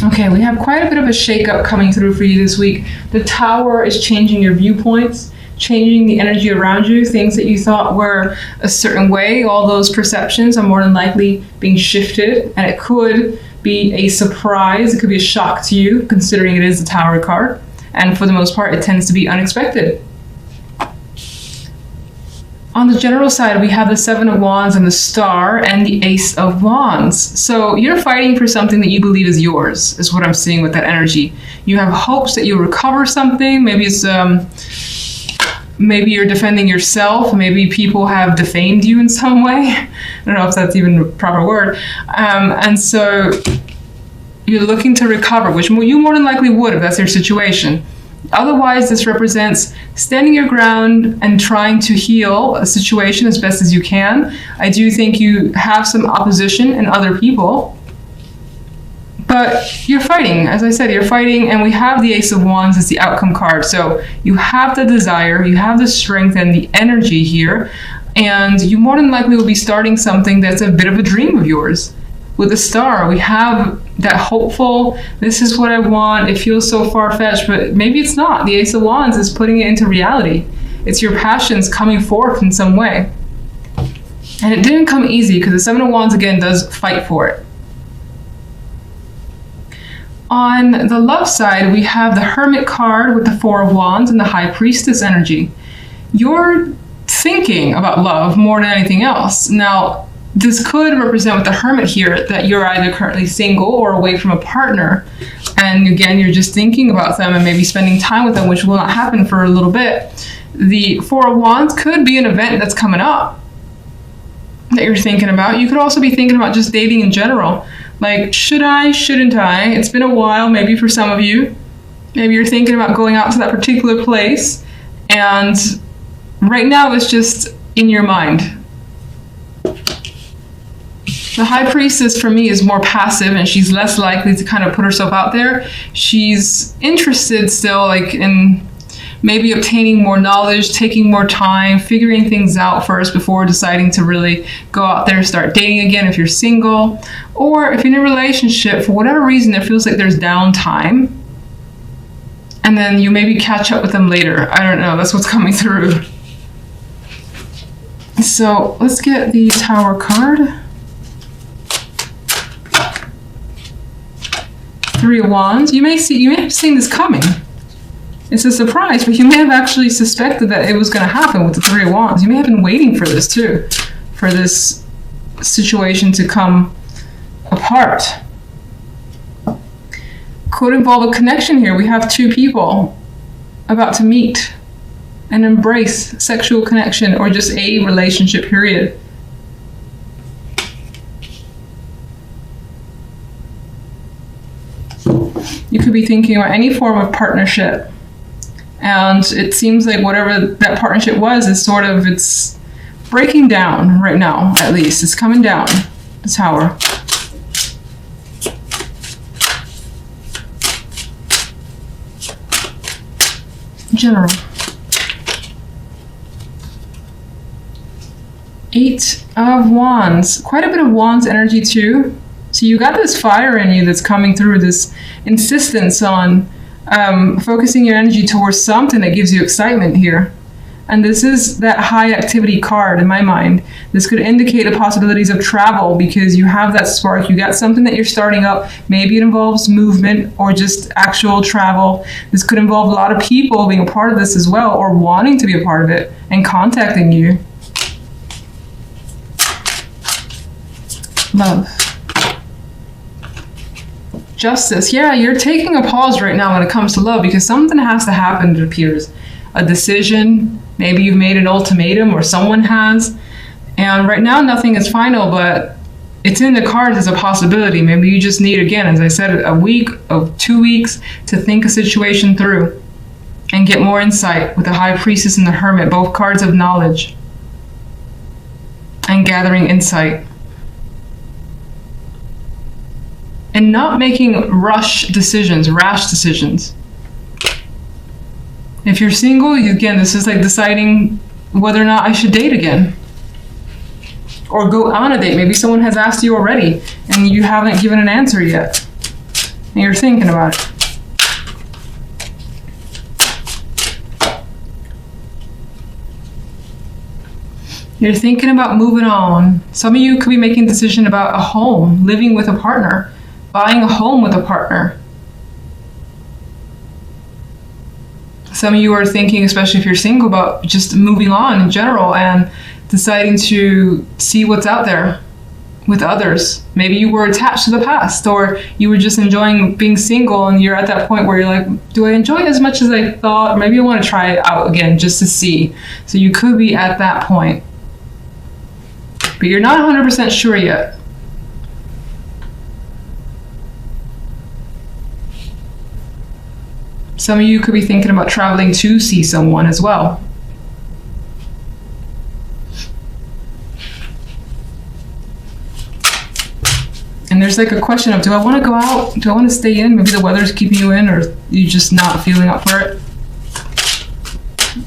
Okay, we have quite a bit of a shakeup coming through for you this week. The Tower is changing your viewpoints, changing the energy around you. Things that you thought were a certain way, all those perceptions are more than likely being shifted, and it could be a surprise. It could be a shock to you, considering it is the Tower card. And for the most part, it tends to be unexpected. On the general side, we have the Seven of Wands and the Star and the Ace of Wands. So you're fighting for something that you believe is yours, is what I'm seeing with that energy. You have hopes that you'll recover something. Maybe it's maybe you're defending yourself. Maybe people have defamed you in some way. I don't know if that's even a proper word. And so you're looking to recover, which you more than likely would if that's your situation. Otherwise, this represents standing your ground and trying to heal a situation as best as you can. I do think you have some opposition in other people, but you're fighting. As I said, you're fighting, and we have the Ace of Wands as the outcome card. So you have the desire, you have the strength and the energy here, and you more than likely will be starting something that's a bit of a dream of yours. With the Star, we have that hopeful, this is what I want, it feels so far-fetched, but maybe it's not. The Ace of Wands is putting it into reality. It's your passions coming forth in some way. And it didn't come easy, because the Seven of Wands, again, does fight for it. On the love side, we have the Hermit card with the Four of Wands and the High Priestess energy. You're thinking about love more than anything else. Now, this could represent with the Hermit here that you're either currently single or away from a partner. And again, you're just thinking about them and maybe spending time with them, which will not happen for a little bit. The Four of Wands could be an event that's coming up that you're thinking about. You could also be thinking about just dating in general. Like, should I, shouldn't I? It's been a while, maybe for some of you. Maybe you're thinking about going out to that particular place, and right now it's just in your mind. The High Priestess for me is more passive, and she's less likely to kind of put herself out there. She's interested still, like, in maybe obtaining more knowledge, taking more time, figuring things out first before deciding to really go out there and start dating again if you're single. Or if you're in a relationship, for whatever reason, it feels like there's downtime, and then you maybe catch up with them later. I don't know, that's what's coming through. So let's get the Tower card. Three of Wands. You may have seen this coming. It's a surprise, but you may have actually suspected that it was going to happen with the Three of Wands. You may have been waiting for this too, for this situation to come apart. Could involve a connection here. We have two people about to meet and embrace sexual connection, or just a relationship, period. You could be thinking about any form of partnership, and it seems like whatever that partnership was is sort of, it's breaking down right now. At least it's coming down, the Tower. General. Eight of Wands. Quite a bit of Wands energy too. So you got this fire in you that's coming through, this insistence on focusing your energy towards something that gives you excitement here. And this is that high activity card in my mind. This could indicate the possibilities of travel, because you have that spark. You got something that you're starting up. Maybe it involves movement or just actual travel. This could involve a lot of people being a part of this as well, or wanting to be a part of it and contacting you. Love. Justice. Yeah, you're taking a pause right now when it comes to love, because something has to happen, it appears. A decision, maybe you've made an ultimatum, or someone has. And right now nothing is final, but it's in the cards as a possibility. Maybe you just need, again, as I said, a week of 2 weeks to think a situation through and get more insight with the High Priestess and the Hermit, both cards of knowledge and gathering insight. And not making rash decisions. If you're single, again, this is like deciding whether or not I should date again. Or go on a date. Maybe someone has asked you already and you haven't given an answer yet. and you're thinking about it. You're thinking about moving on. Some of you could be making a decision about a home, living with a partner, buying a home with a partner. Some of you are thinking, especially if you're single, about just moving on in general and deciding to see what's out there with others. Maybe you were attached to the past, or you were just enjoying being single and you're at that point where you're like, do I enjoy it as much as I thought? Or maybe I want to try it out again just to see. So you could be at that point. But you're not 100% sure yet. Some of you could be thinking about traveling to see someone as well. And there's like a question of, do I want to go out? Do I want to stay in? Maybe the weather's keeping you in, or you just not feeling up for it.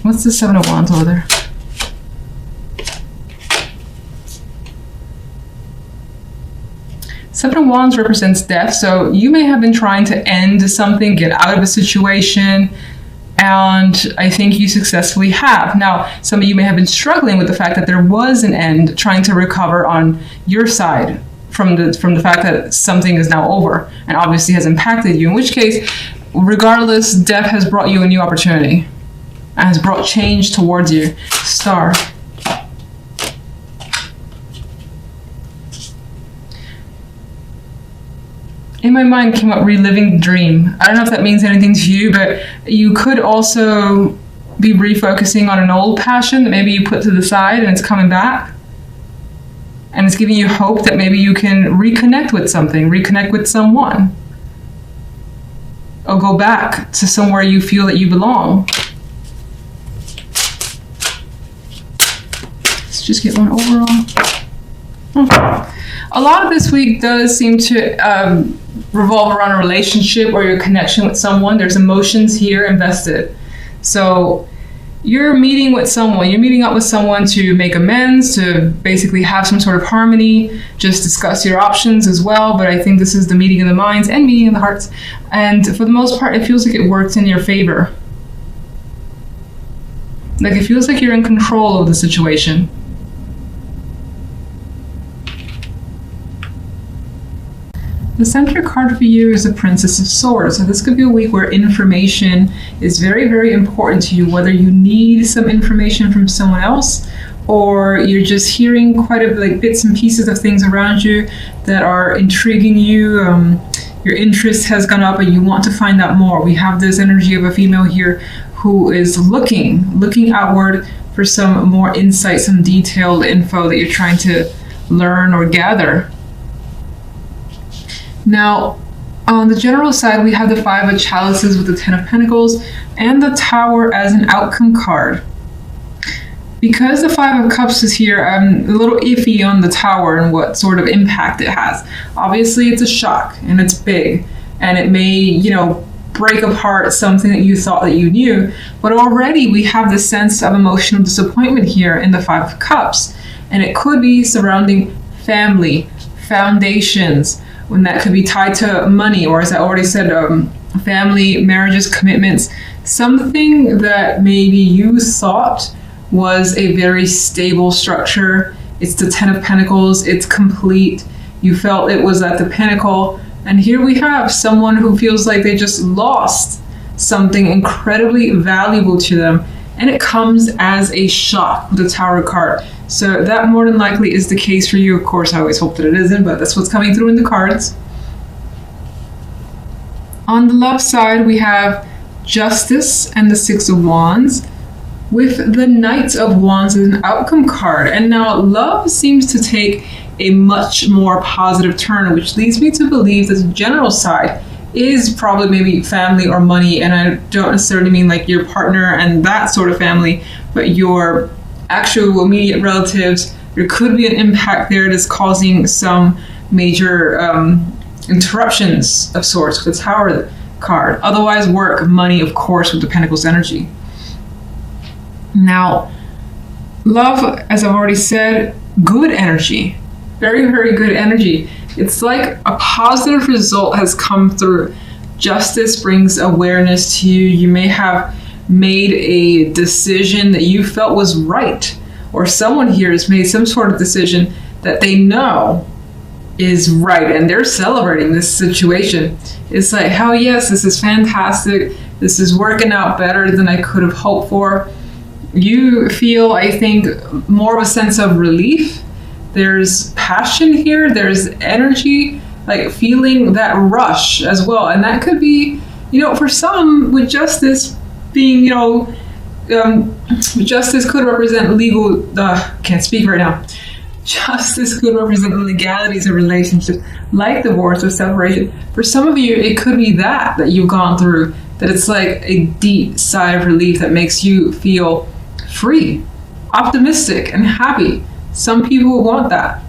What's the Seven of Wands over there? Seven of Wands represents death, so you may have been trying to end something, get out of a situation, and I think you successfully have. Now, some of you may have been struggling with the fact that there was an end, trying to recover on your side from the fact that something is now over and obviously has impacted you, in which case, regardless, death has brought you a new opportunity and has brought change towards you. Star. In my mind came up reliving the dream. I don't know if that means anything to you, but you could also be refocusing on an old passion that maybe you put to the side and it's coming back. And it's giving you hope that maybe you can reconnect with something, reconnect with someone. Or go back to somewhere you feel that you belong. Let's just get one overall. A lot of this week does seem to revolve around a relationship or your connection with someone. There's emotions here invested. So you're meeting with someone, you're meeting up with someone to make amends, to basically have some sort of harmony, just discuss your options as well. But I think this is the meeting of the minds and meeting of the hearts. And for the most part, it feels like it works in your favor. Like it feels like you're in control of the situation. The center card for you is the Princess of Swords. So this could be a week where information is very, very important to you, whether you need some information from someone else or you're just hearing quite a like bits and pieces of things around you that are intriguing you. Your interest has gone up and you want to find out more. We have this energy of a female here who is looking outward for some more insight, some detailed info that you're trying to learn or gather. Now, on the general side, we have the Five of Chalices with the Ten of Pentacles and the Tower as an outcome card. Because the Five of Cups is here, I'm a little iffy on the Tower and what sort of impact it has. Obviously, it's a shock and it's big, and it may, break apart something that you thought that you knew. But already we have the sense of emotional disappointment here in the Five of Cups, and it could be surrounding family, foundations, when that could be tied to money, or as I already said, family, marriages, commitments, something that maybe you thought was a very stable structure. It's the Ten of Pentacles, it's complete. You felt it was at the pinnacle. And here we have someone who feels like they just lost something incredibly valuable to them. And it comes as a shock with the Tower card. So that more than likely is the case for you. Of course, I always hope that it isn't, but that's what's coming through in the cards. On the love side, we have Justice and the Six of Wands with the Knight of Wands as an outcome card. And now love seems to take a much more positive turn, which leads me to believe that the general side is probably maybe family or money. And I don't necessarily mean like your partner and that sort of family, but your actual immediate relatives. There could be an impact there that's causing some major interruptions of sorts with the Tower card. Otherwise, work, money, of course, with the Pentacles energy. Now, love, as I've already said, good energy. Very, very good energy. It's like a positive result has come through. Justice brings awareness to you. You may have made a decision that you felt was right, or someone here has made some sort of decision that they know is right, and they're celebrating this situation. It's like, hell yes, this is fantastic. This is working out better than I could have hoped for. You feel, I think, more of a sense of relief. There's passion here. There's energy, like feeling that rush as well. And that could be, for some, with justice being, justice could represent legal, can't speak right now. Justice could represent the legalities of relationships, like divorce or separation. For some of you, it could be that you've gone through, that it's like a deep sigh of relief that makes you feel free, optimistic, and happy. Some people want that.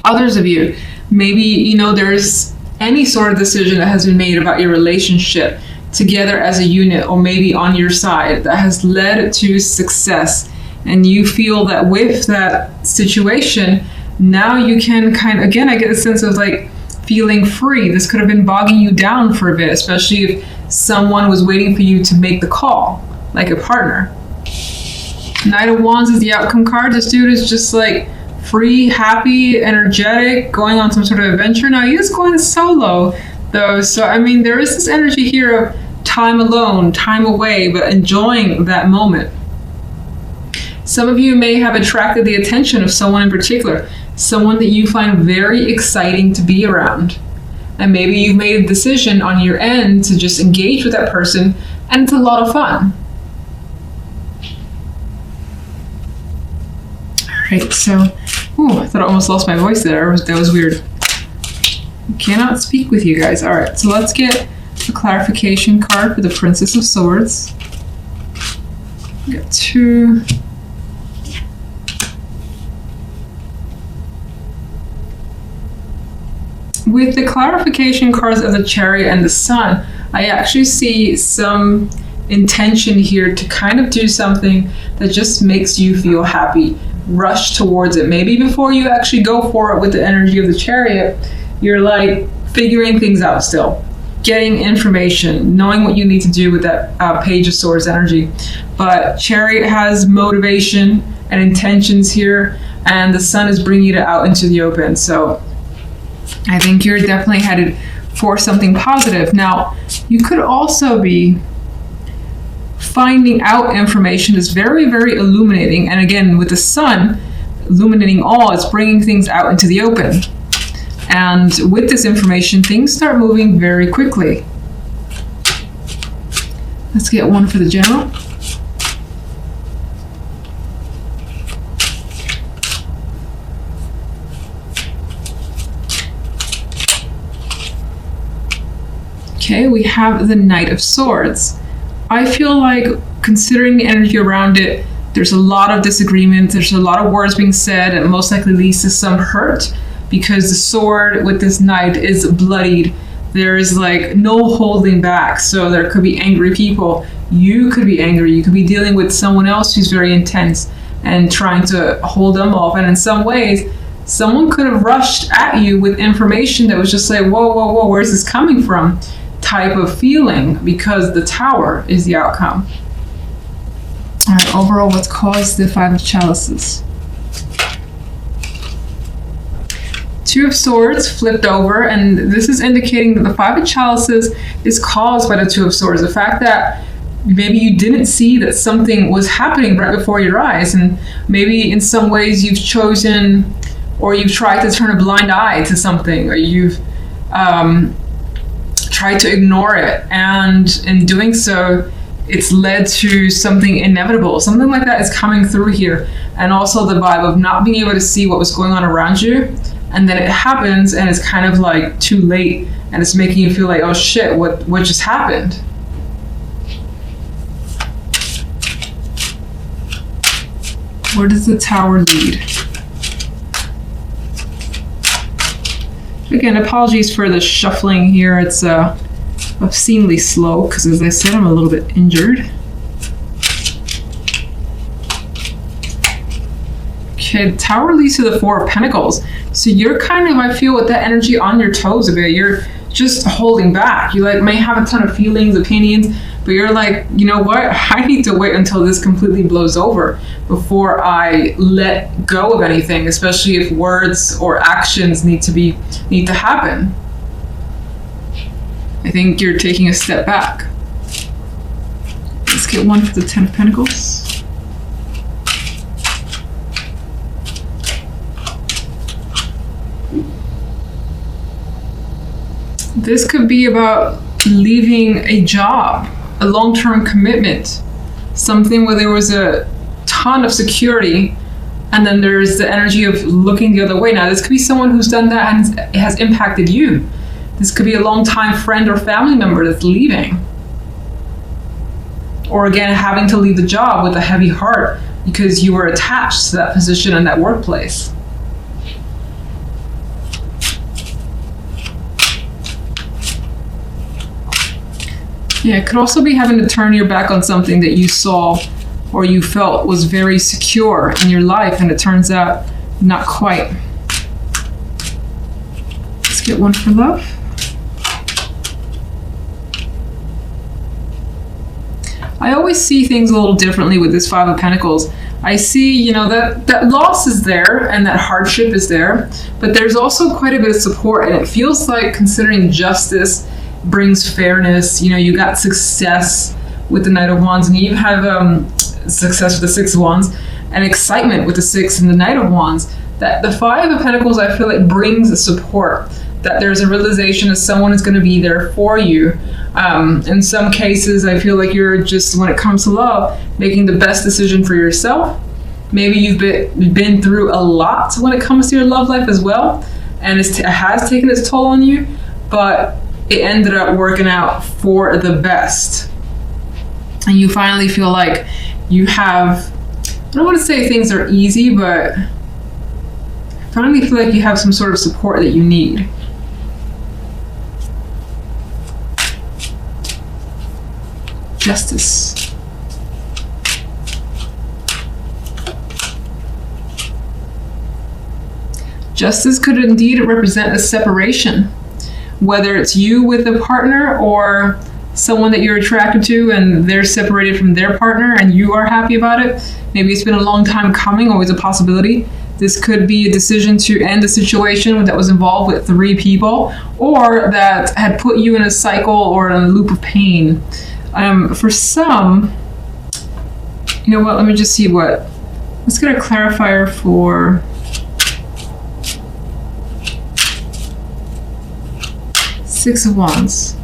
Others of you, maybe, there's any sort of decision that has been made about your relationship together as a unit, or maybe on your side, that has led to success. And you feel that with that situation, now you can I get a sense of like feeling free. This could have been bogging you down for a bit, especially if someone was waiting for you to make the call, like a partner. Knight of Wands is the outcome card. This dude is just like free, happy, energetic, going on some sort of adventure. Now he's going solo though. So, there is this energy here of time alone, time away, but enjoying that moment. Some of you may have attracted the attention of someone in particular, someone that you find very exciting to be around. And maybe you've made a decision on your end to just engage with that person, and it's a lot of fun. Alright, so, I thought I almost lost my voice there. That was weird. I cannot speak with you guys. Alright, so let's get a clarification card for the Princess of Swords. We got 2. With the clarification cards of the Chariot and the Sun, I actually see some intention here to kind of do something that just makes you feel happy. Rush towards it. Maybe before you actually go for it with the energy of the Chariot, you're like figuring things out still, getting information, knowing what you need to do with that Page of Swords energy. But Chariot has motivation and intentions here, and the Sun is bringing it out into the open. So I think you're definitely headed for something positive. Now, you could also be finding out information that's very, very illuminating. And again, with the Sun illuminating all, it's bringing things out into the open. And with this information, things start moving very quickly. Let's get one for the General. Okay, we have the Knight of Swords. I feel like, considering the energy around it, there's a lot of disagreement, there's a lot of words being said, and most likely leads to some hurt, because the sword with this knight is bloodied. There is like no holding back, so there could be angry people. You could be angry, you could be dealing with someone else who's very intense and trying to hold them off, and in some ways, someone could have rushed at you with information that was just like, whoa, whoa, whoa, where's this coming from? Type of feeling, because the Tower is the outcome. All right, overall, what's caused the Five of Chalices? Two of Swords flipped over, and this is indicating that the Five of Chalices is caused by the Two of Swords. The fact that maybe you didn't see that something was happening right before your eyes, and maybe in some ways you've chosen, or you've tried to turn a blind eye to something, or you've tried to ignore it, and in doing so, it's led to something inevitable. Something like that is coming through here. And also the vibe of not being able to see what was going on around you, and then it happens and it's kind of like too late, and it's making you feel like, oh shit, what just happened? Where does the Tower lead? Again, apologies for the shuffling here. It's obscenely slow because, as I said, I'm a little bit injured. Okay, the Tower leads to the Four of Pentacles. So you're kind of, I feel, with that energy on your toes a bit. You're just holding back. You like may have a ton of feelings, opinions, but you're like, you know what? I need to wait until this completely blows over before I let go of anything, especially if words or actions need to happen. I think you're taking a step back. Let's get one for the Ten of Pentacles. This could be about leaving a job, a long-term commitment, something where there was a ton of security, and then there's the energy of looking the other way. Now, this could be someone who's done that and it has impacted you. This could be a long-time friend or family member that's leaving. Or again, having to leave the job with a heavy heart because you were attached to that position and that workplace. Yeah, it could also be having to turn your back on something that you saw or you felt was very secure in your life, and it turns out not quite. Let's get one for love. I always see things a little differently with this Five of Pentacles. I see, that loss is there and that hardship is there, but there's also quite a bit of support, and it feels like, considering justice brings fairness, you got success with the Knight of Wands, and you even have success with the Six of Wands, and excitement with the Six and the Knight of Wands. That the Five of Pentacles, I feel like, brings a support, that there's a realization that someone is going to be there for you. In some cases, I feel like you're just, when it comes to love, making the best decision for yourself. Maybe you've been through a lot when it comes to your love life as well, and it has taken its toll on you, but it ended up working out for the best. And you finally feel like you have, I don't want to say things are easy, but finally feel like you have some sort of support that you need. Justice. Justice could indeed represent a separation, whether it's you with a partner or someone that you're attracted to and they're separated from their partner and you are happy about it. Maybe it's been a long time coming, always a possibility. This could be a decision to end a situation that was involved with 3 people, or that had put you in a cycle or in a loop of pain. For some, you know what, let me just see let's get a clarifier for Six of Wands.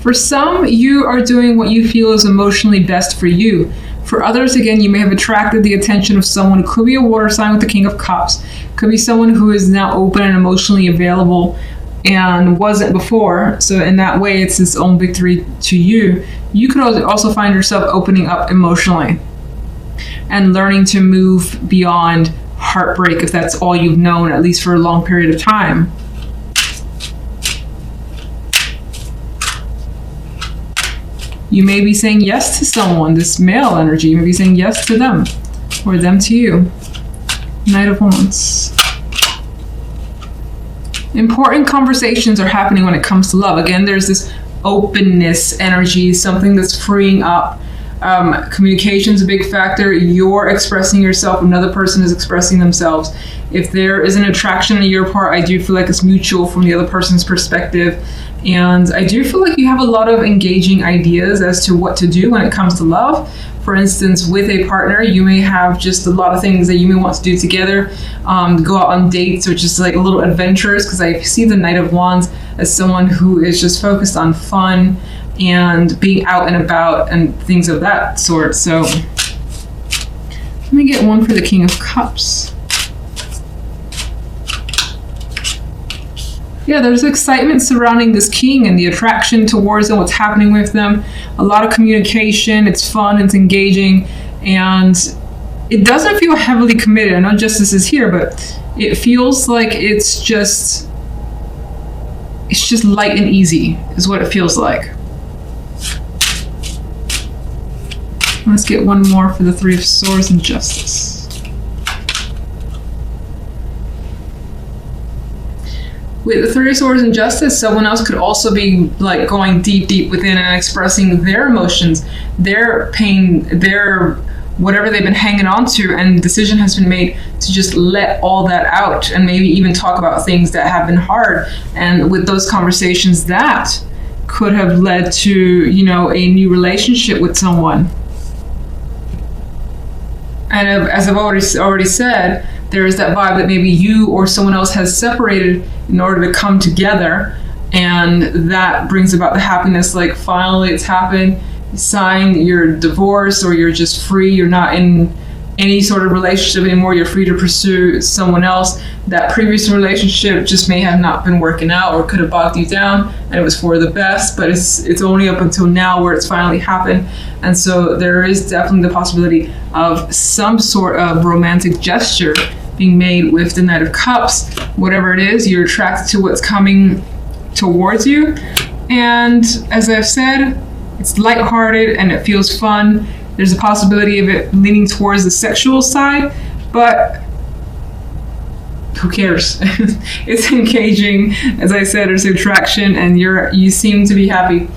For some, you are doing what you feel is emotionally best for you. For others, again, you may have attracted the attention of someone who could be a water sign with the King of Cups, could be someone who is now open and emotionally available and wasn't before. So in that way, it's its own victory to you. You could also find yourself opening up emotionally and learning to move beyond heartbreak, if that's all you've known, at least for a long period of time. You may be saying yes to someone, this male energy. You may be saying yes to them, or them to you. Knight of Wands. Important conversations are happening when it comes to love. Again, there's this openness energy, something that's freeing up. Communication's a big factor. You're expressing yourself, another person is expressing themselves. If there is an attraction on your part, I do feel like it's mutual from the other person's perspective. And I do feel like you have a lot of engaging ideas as to what to do when it comes to love. For instance, with a partner, you may have just a lot of things that you may want to do together, go out on dates, or just like a little adventurous, because I see the Knight of Wands as someone who is just focused on fun and being out and about and things of that sort. So let me get one for the King of Cups. Yeah, there's excitement surrounding this king and the attraction towards them, what's happening with them. A lot of communication, it's fun, it's engaging, and it doesn't feel heavily committed. I know justice is here, but it feels like it's just light and easy is what it feels like. Let's get one more for the Three of Swords and Justice. With the Three of Swords and Justice, someone else could also be like going deep within and expressing their emotions, their pain, their whatever they've been hanging on to, and the decision has been made to just let all that out and maybe even talk about things that have been hard. And with those conversations, that could have led to, you know, a new relationship with someone. And as I've already said, there is that vibe that maybe you or someone else has separated in order to come together, and that brings about the happiness. Like, finally it's happened. You sign your divorce, or you're just free. You're not in any sort of relationship anymore. You're free to pursue someone else. That previous relationship just may have not been working out, or could have bogged you down, and it was for the best, but it's only up until now where it's finally happened. And so there is definitely the possibility of some sort of romantic gesture being made with the Knight of Cups. Whatever it is, you're attracted to what's coming towards you. And as I've said, it's lighthearted and it feels fun. There's a possibility of it leaning towards the sexual side, but who cares? It's engaging. As I said, there's attraction, and you seem to be happy.